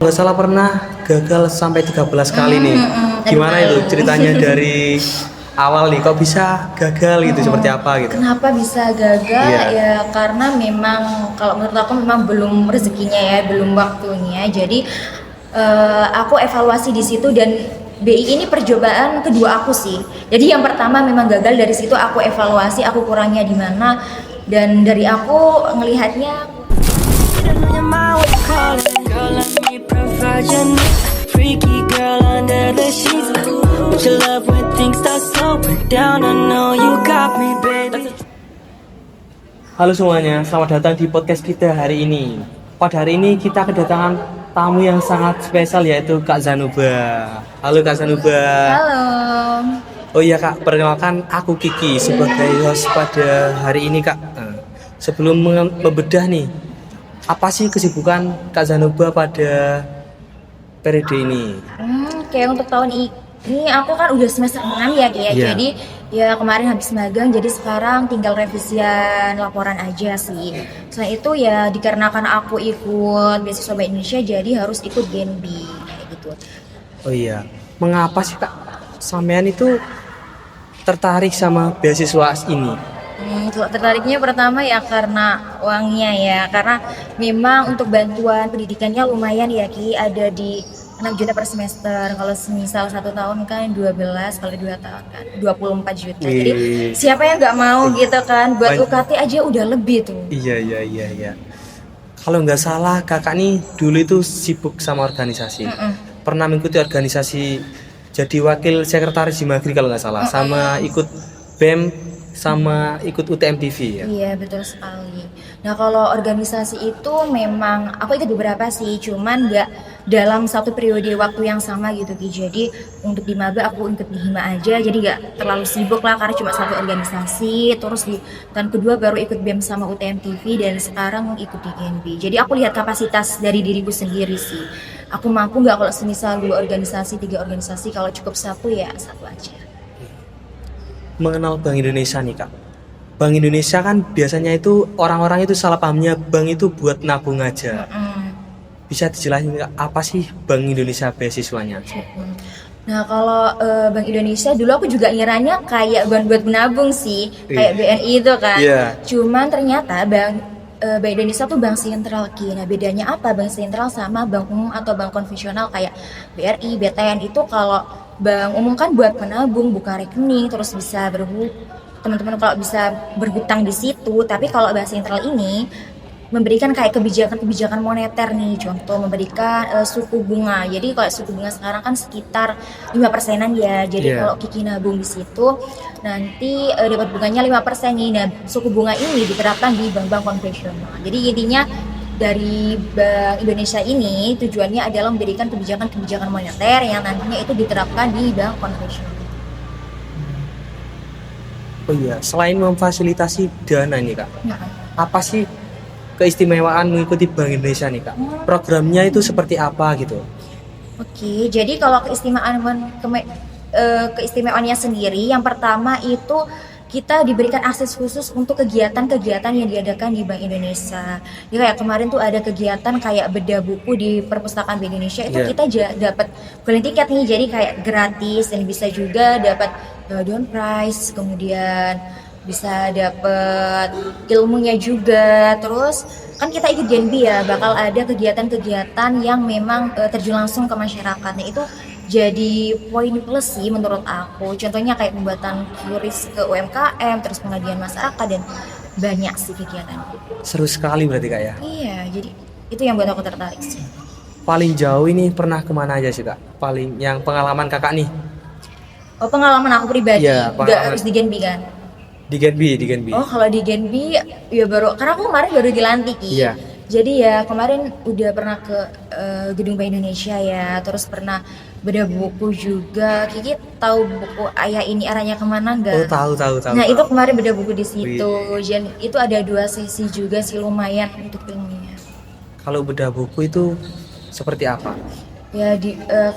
Nggak salah pernah gagal sampai 13 kali nih. Gimana itu ceritanya dari awal nih, kok bisa gagal gitu, seperti apa gitu? Kenapa bisa gagal? Iya. Ya karena memang kalau menurut aku memang belum rezekinya ya, belum waktunya. Jadi aku evaluasi di situ dan BI ini percobaan kedua aku sih. Jadi yang pertama memang gagal, dari situ aku evaluasi aku kurangnya di mana, dan dari aku ngelihatnya Girl, let me provide your needs. Freaky girl under the sheets. But your love when things start slowing down. I know you got me, baby. Halo semuanya, selamat datang di podcast kita hari ini. Pada hari ini kita kedatangan tamu yang sangat spesial, yaitu Kak Zanuba. Halo Kak Zanuba. halo. Oh iya Kak, perkenalkan aku Kiki sebagai host pada hari ini Kak. Sebelum membedah nih, apa sih kesibukan Kak Zanuba pada periode ini? Kayak untuk tahun ini aku kan udah semester 6 ya kayak. Iya. Jadi ya kemarin habis magang, jadi sekarang tinggal revisian laporan aja sih. Selain itu ya dikarenakan aku ikut beasiswa Bank Indonesia, jadi harus ikut Genbi kayak gitu. Oh iya, mengapa sih Kak sampean itu tertarik sama beasiswa ini? Kalau tertariknya pertama ya karena uangnya ya, karena memang untuk bantuan pendidikannya lumayan ya Ki, ada di 6 juta per semester. Kalau semisal 1 tahun kan 12, kalau 2 tahun kan 24 juta. Jadi Wih. siapa yang nggak mau gitu kan, buat Banyak. UKT aja udah lebih tuh. Iya. Kalau nggak salah kakak nih dulu itu sibuk sama organisasi. Pernah mengikuti organisasi jadi wakil sekretaris di Magri kalau nggak salah, sama ikut BEM, sama ikut UTM TV ya. Iya betul sekali. Nah kalau organisasi itu memang aku ikut beberapa sih, cuman nggak dalam satu periode waktu yang sama gitu Ki. Jadi untuk di maba aku ikut di Hima aja, jadi nggak terlalu sibuk lah karena cuma satu organisasi. Terus di tahun kedua baru ikut BEM sama UTM TV, dan sekarang ikut di Genbi. Jadi aku lihat kapasitas dari diriku sendiri sih. Aku mampu nggak kalau semisal 2 organisasi, 3 organisasi, kalau cukup satu ya satu aja. Mengenal Bank Indonesia nih Kak. Bank Indonesia kan biasanya itu orang-orang itu salah pahamnya bank itu buat nabung aja. Bisa dijelasin Kak, apa sih Bank Indonesia beasiswanya? Nah kalau Bank Indonesia dulu aku juga ngiranya kayak bank buat menabung sih, kayak BNI itu kan. Iya. Cuman ternyata Bank Indonesia tuh bank sentral Ki. Nah bedanya apa bank sentral sama bank umum atau bank konvensional kayak BRI, BTN itu? Kalau bank umum kan buat menabung, buka rekening, terus bisa teman-teman kalau bisa berhutang di situ. Tapi kalau bank sentral ini memberikan kayak kebijakan moneter nih, contoh memberikan suku bunga. Jadi kalau suku bunga sekarang kan sekitar 5%-an ya. Jadi Iya. kalau Kiki nabung di situ nanti dapat bunganya 5% nih. Nah, suku bunga ini diterapkan di bank-bank konvensional. Jadi intinya dari Bank Indonesia ini tujuannya adalah memberikan kebijakan-kebijakan moneter yang nantinya itu diterapkan di bank konvensional. Oh iya, selain memfasilitasi dana ini Kak, Nah, apa sih keistimewaan mengikuti Bank Indonesia nih Kak? Programnya itu seperti apa gitu? Oke, jadi kalau keistimewaannya sendiri, yang pertama itu kita diberikan akses khusus untuk kegiatan-kegiatan yang diadakan di Bank Indonesia. Jadi kayak kemarin tuh ada kegiatan kayak bedah buku di perpustakaan Bank Indonesia, itu Iya. kita dapat golden ticket nih, jadi kayak gratis, dan bisa juga dapat door prize, kemudian bisa dapat ilmunya juga. Terus kan kita ikut Genbi ya, bakal ada kegiatan-kegiatan yang memang terjun langsung ke masyarakat. Nah itu jadi poin plus sih menurut aku. Contohnya kayak pembuatan QRIS ke UMKM, terus pengajian masyarakat, dan banyak sih kegiatan. Seru sekali berarti Kak ya. Iya, jadi itu yang buat aku tertarik sih. Paling jauh ini pernah kemana aja sih Kak? Paling yang pengalaman Kakak nih Oh pengalaman aku pribadi, Iya, nggak pengalaman. harus di Genbi kan? di Genbi. Oh kalau di Genbi ya baru, karena aku kemarin baru dilantik Ki. Iya. Jadi ya kemarin udah pernah ke Gedung Bank Indonesia ya, terus pernah bedah buku juga. Kiki tahu buku Ayah Ini Arahnya Kemana Oh nggak? tahu. Nah tahu. itu kemarin beda buku di situ, dan itu ada 2 sesi juga sih, lumayan untuk ilmunya. Kalau bedah buku itu seperti apa? Ya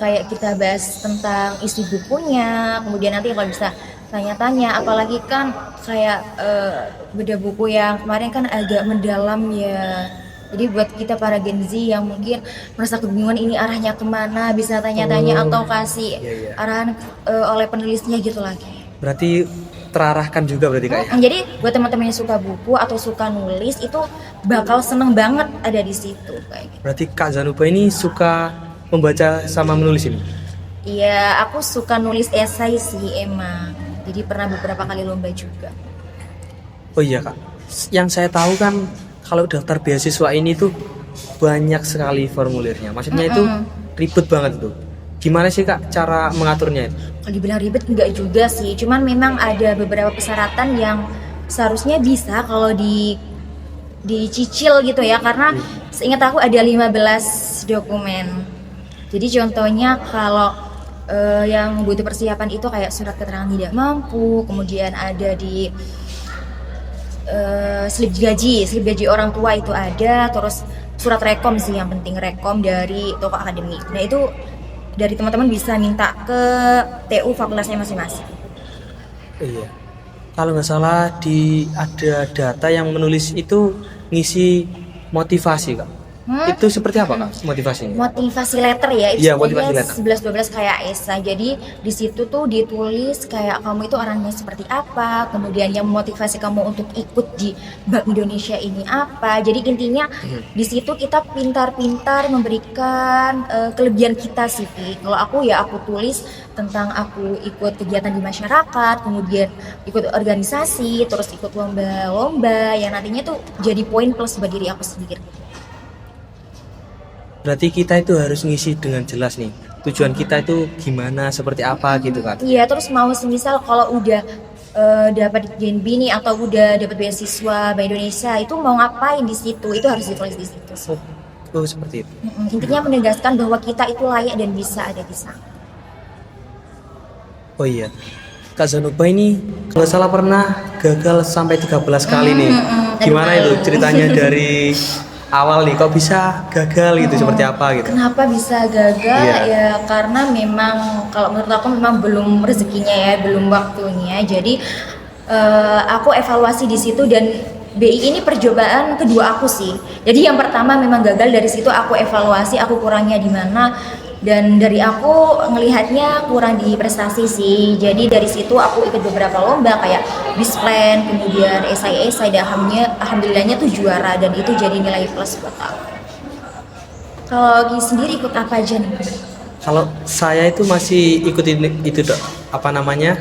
kayak kita bahas tentang isi bukunya, kemudian nanti kalau bisa tanya-tanya, apalagi kan kayak beda buku yang kemarin kan agak mendalam ya, Jadi buat kita para Gen Z yang mungkin merasa kebingungan ini arahnya kemana, bisa tanya-tanya atau kasih Iya. arahan oleh penulisnya gitu lagi. Berarti terarahkan juga berarti Kak ya? Jadi buat teman-teman yang suka buku atau suka nulis itu bakal seneng banget ada di situ kayak gitu. Berarti Kak Zanuba ini suka membaca sama menulis ini? Iya, aku suka nulis esai sih emang. Jadi pernah beberapa kali lomba juga. Oh iya Kak, yang saya tahu kan kalau daftar beasiswa ini tuh banyak sekali formulirnya. Maksudnya itu ribet banget tuh. Gimana sih Kak cara mengaturnya itu? Kalau dibilang ribet enggak juga sih, cuman memang ada beberapa persyaratan yang seharusnya bisa kalau dicicil gitu ya, karena seingat aku ada 15 dokumen. Jadi contohnya kalau yang butuh persiapan itu kayak surat keterangan tidak mampu, kemudian ada di slip gaji orang tua itu ada, terus surat rekom sih yang penting, rekom dari toko akademik. Nah itu dari teman-teman bisa minta ke TU fakultasnya masing-masing. Iya. Kalau nggak salah ada data yang menulis itu ngisi motivasi Kak. Itu seperti apa Kak motivasinya? Motivasi letter ya, itu Iya, motivasi letter. 11-12 kayak esai. Jadi di situ tuh ditulis kayak kamu itu orangnya seperti apa, kemudian yang memotivasi kamu untuk ikut di Bank Indonesia ini apa. Jadi intinya di situ kita pintar-pintar memberikan kelebihan kita sih. Kalau aku ya aku tulis tentang aku ikut kegiatan di masyarakat, kemudian ikut organisasi, terus ikut lomba-lomba yang nantinya tuh jadi poin plus bagi diri aku sendiri. Berarti kita itu harus ngisi dengan jelas nih. Tujuan kita itu gimana, seperti apa gitu kan. Iya, terus mau semisal kalau udah dapat Gen B nih atau udah dapat beasiswa Bank Indonesia itu mau ngapain di situ, itu harus ditulis di situ. Oh seperti itu. Intinya menegaskan bahwa kita itu layak dan bisa ada di sana. Oh iya, Kak Zanuba ini kalau salah pernah gagal sampai 13 kali nih. Gimana itu ceritanya dari awal nih, kok bisa gagal gitu, seperti apa gitu? Kenapa bisa gagal? Iya. Ya karena memang kalau menurut aku memang belum rezekinya ya, belum waktunya. Jadi aku evaluasi di situ dan BI ini percobaan kedua aku sih. Jadi yang pertama memang gagal, dari situ aku evaluasi aku kurangnya di mana. Dan dari aku ngelihatnya kurang di prestasi sih. Jadi dari situ aku ikut beberapa lomba kayak Bisplan, kemudian esai dan alhamdulillahnya tuh juara dan itu jadi nilai plus buat aku. Kalau Gi sendiri ikut apa aja nih? Kalau saya itu masih ikutin itu Dok, apa namanya?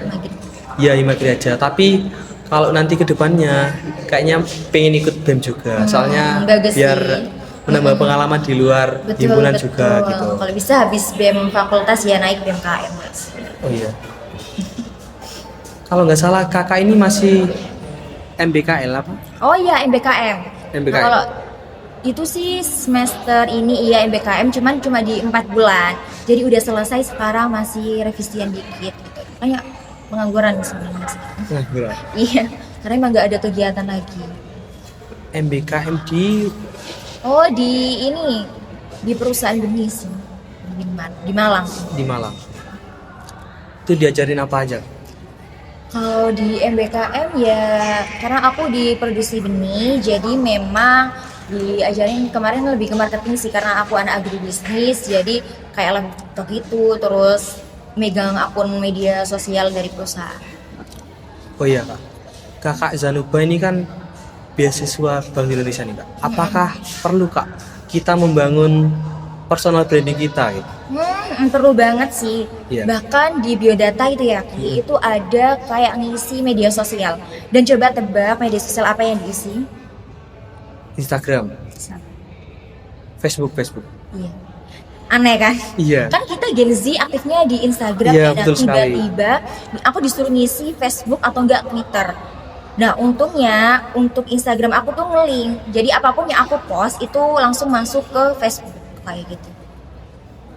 Ya Himagri aja. Tapi kalau nanti ke depannya kayaknya pengen ikut BEM juga. Soalnya bagus biar sih. menambah pengalaman di luar himpunan juga gitu. Kalau bisa habis BEM fakultas ya naik BEM KM. Oh iya. Kalau nggak salah kakak ini masih MBKL apa? Oh iya MBKM. MBKM. Nah, kalau itu sih semester ini iya MBKM cuma di 4 bulan. Jadi udah selesai, sekarang masih revisian dikit gitu. Kayak pengangguran sebenarnya. Nah, berat. Iya, karena emang nggak ada kegiatan lagi. MBKM di Oh di perusahaan benih sih di Malang. Di Malang. Itu diajarin apa aja? Kalau di MBKM ya karena aku di produksi benih, jadi memang diajarin kemarin lebih ke marketing sih karena aku anak agribisnis, jadi kayak live TikTok itu, terus megang akun media sosial dari perusahaan. Oh iya Kak. Kakak Zanuba ini kan beasiswa Bank Indonesia nih Kak. Apakah perlu Kak kita membangun personal branding kita gitu? Perlu banget sih. Iya. Bahkan di biodata itu ya Ki, itu ada kayak ngisi media sosial. Dan coba tebak media sosial apa yang diisi? Instagram, Facebook. Iya. Aneh kan? Iya. Kan kita Gen Z aktifnya di Instagram Iya, ya, dan betul sekali. tiba-tiba aku disuruh ngisi Facebook atau enggak Twitter. Nah untungnya untuk Instagram aku tuh nge-link, jadi apapun yang aku post itu langsung masuk ke Facebook kayak gitu.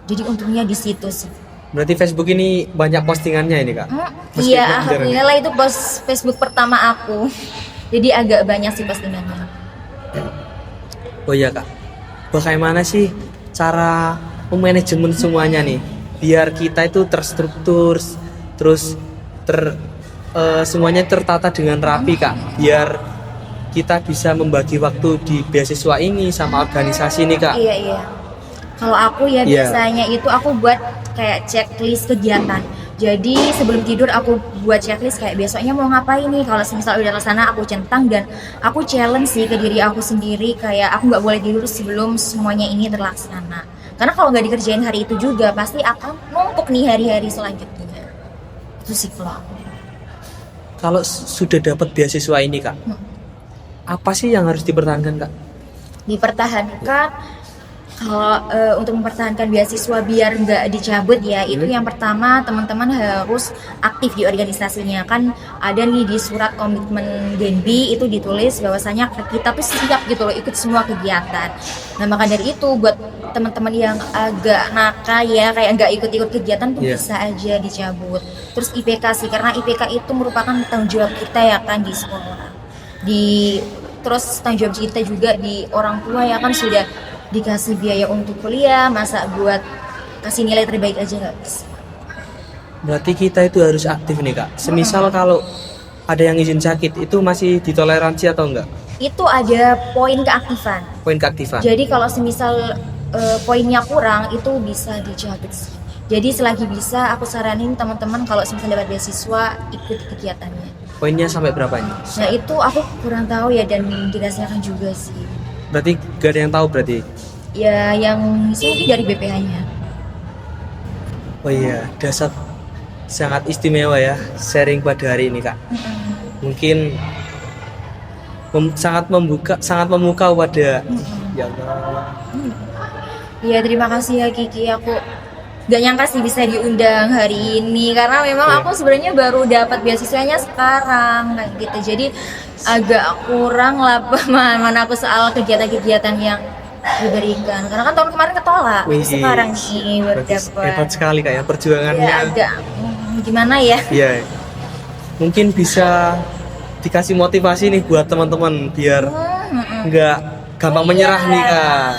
Jadi untungnya di situ sih. Berarti Facebook ini banyak postingannya ini Kak? Meskipun Iya, jarang. alhamdulillah itu post Facebook pertama aku. Jadi agak banyak sih postingannya. Oh iya Kak, bagaimana sih cara memanajemen semuanya nih biar kita itu terstruktur, terus semuanya tertata dengan rapi Kak, biar kita bisa membagi waktu di beasiswa ini sama organisasi nih Kak? Iya. Kalau aku ya Iya. biasanya itu aku buat kayak checklist kegiatan. Jadi sebelum tidur aku buat checklist kayak besoknya mau ngapain nih. Kalau misal udah kesana aku centang dan aku challenge sih ke diri aku sendiri kayak aku nggak boleh tidur sebelum semuanya ini terlaksana. Karena kalau nggak dikerjain hari itu juga pasti akan numpuk nih hari-hari selanjutnya. Itu sih kalau aku. Kalau sudah dapat beasiswa ini Kak, apa sih yang harus dipertahankan Kak? Dipertahankan kalau untuk mempertahankan beasiswa biar nggak dicabut ya itu yang pertama teman-teman harus aktif di organisasinya. Kan ada nih di surat komitmen Genbi itu ditulis bahwasanya kita tuh siap gitu loh ikut semua kegiatan. Nah maka dari itu buat teman-teman yang agak nakal ya kayak nggak ikut-ikut kegiatan tuh bisa aja dicabut. Terus IPK sih karena IPK itu merupakan tanggung jawab kita ya kan di sekolah. Terus tanggung jawab kita juga di orang tua ya kan sudah dikasih biaya untuk kuliah, masa buat kasih nilai terbaik aja nggak bisa. Berarti kita itu harus aktif nih Kak. Semisal kalau ada yang izin sakit itu masih ditoleransi atau enggak? Itu ada poin keaktifan. Poin keaktifan. Jadi kalau semisal poinnya kurang itu bisa dicabut sih. Jadi selagi bisa aku saranin teman-teman kalau semisal dapat beasiswa ikuti kegiatannya. Poinnya sampai berapa ini? Nah itu aku kurang tahu ya dan dirahasiakan juga sih. Berarti gak ada yang tahu berarti? Ya yang mungkin dari BPH-nya. Oh iya, dasar sangat istimewa ya sharing pada hari ini Kak. Mungkin sangat membuka pada ya Allah. Iya terima kasih ya Kiki, aku gak nyangka sih bisa diundang hari ini karena memang aku sebenarnya baru dapat beasiswanya sekarang kayak gitu. Jadi agak kurang lah pemahaman aku soal kegiatan-kegiatan yang diberikan karena kan tahun kemarin ketolak. Sekarang nih baru dapat. Hebat sekali Kak ya perjuangannya. Ya agak gimana ya? Iya. Mungkin bisa dikasih motivasi nih buat teman-teman biar nggak gampang menyerah nih Kak.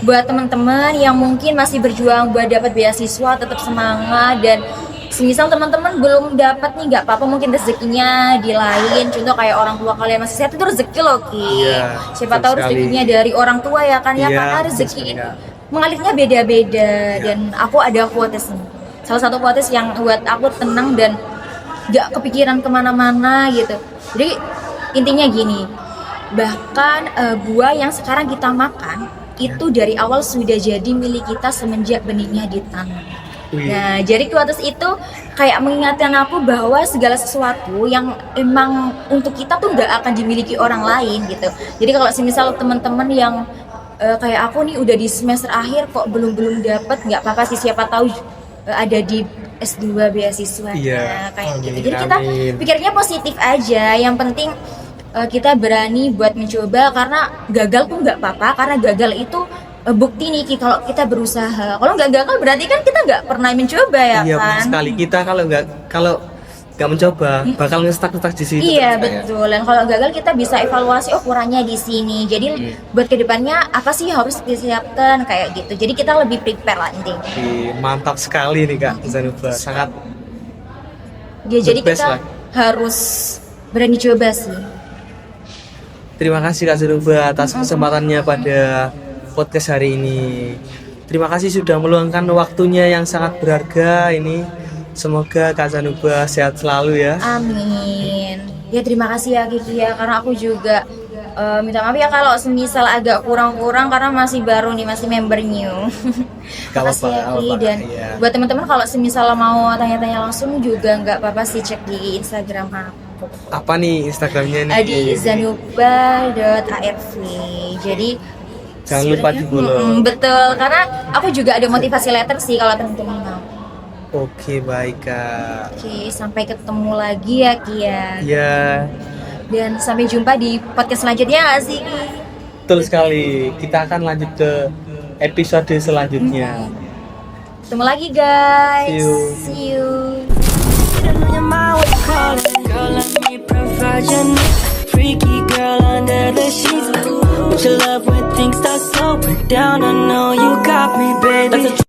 Buat teman-teman yang mungkin masih berjuang buat dapat beasiswa tetap semangat dan semisal teman-teman belum dapat nih nggak apa-apa mungkin rezekinya di lain contoh kayak orang tua kalian masih sehat itu rezeki loh Ki. Siapa tahu rezekinya dari orang tua ya kan ya karena rezeki ini mengalirnya beda-beda dan aku ada quotes nih. Salah satu quotes yang buat aku tenang dan nggak kepikiran kemana-mana gitu. Jadi intinya gini, bahkan buah yang sekarang kita makan itu dari awal sudah jadi milik kita semenjak benihnya ditanam. Nah, jadi quotes itu kayak mengingatkan aku bahwa segala sesuatu yang emang untuk kita tuh nggak akan dimiliki orang lain gitu. Jadi kalau semisal teman-teman yang kayak aku nih udah di semester akhir kok belum dapat, nggak apa-apa sih siapa tahu ada di S2 beasiswa kayak gitu. Jadi kita pikirnya positif aja. Yang penting kita berani buat mencoba karena gagal tuh nggak apa-apa karena gagal itu bukti nih kalau kita berusaha. Kalau nggak gagal berarti kan kita nggak pernah mencoba ya iya, kan? Iya sekali kita kalau nggak mencoba bakal ngestak di situ. Iya betul. Dan kalau gagal kita bisa evaluasi kurangnya di sini. Jadi buat kedepannya apa sih harus disiapkan kayak gitu. Jadi kita lebih prepare lah intinya. Mantap sekali nih Kak Zanuba. Sangat. Ya, jadi kita harus berani coba sih. Terima kasih Kak Zanuba atas kesempatannya pada podcast hari ini. Terima kasih sudah meluangkan waktunya yang sangat berharga ini. Semoga Kak Zanuba sehat selalu ya. Amin. Ya terima kasih ya Kiki ya karena aku juga minta maaf ya kalau semisal agak kurang-kurang karena masih baru nih, masih member new. Terima kasih ya Kiki dan buat teman-teman kalau semisal mau tanya-tanya langsung juga nggak apa-apa sih cek di Instagram aku. Apa nih Instagramnya nih? Di zanuba.arv. Jadi jangan lupa di follow. Betul, karena aku juga ada motivasi letter sih kalau teman-teman mau. Oke, baik Kak. Oke, sampai ketemu lagi ya Kia. Iya. Dan sampai jumpa di podcast selanjutnya nggak sih? Betul sekali. Kita akan lanjut ke episode selanjutnya. Ketemu lagi guys. See you. See you. Freaky girl under the sheets. Don't you love when things start slowing down? I know you got me, baby.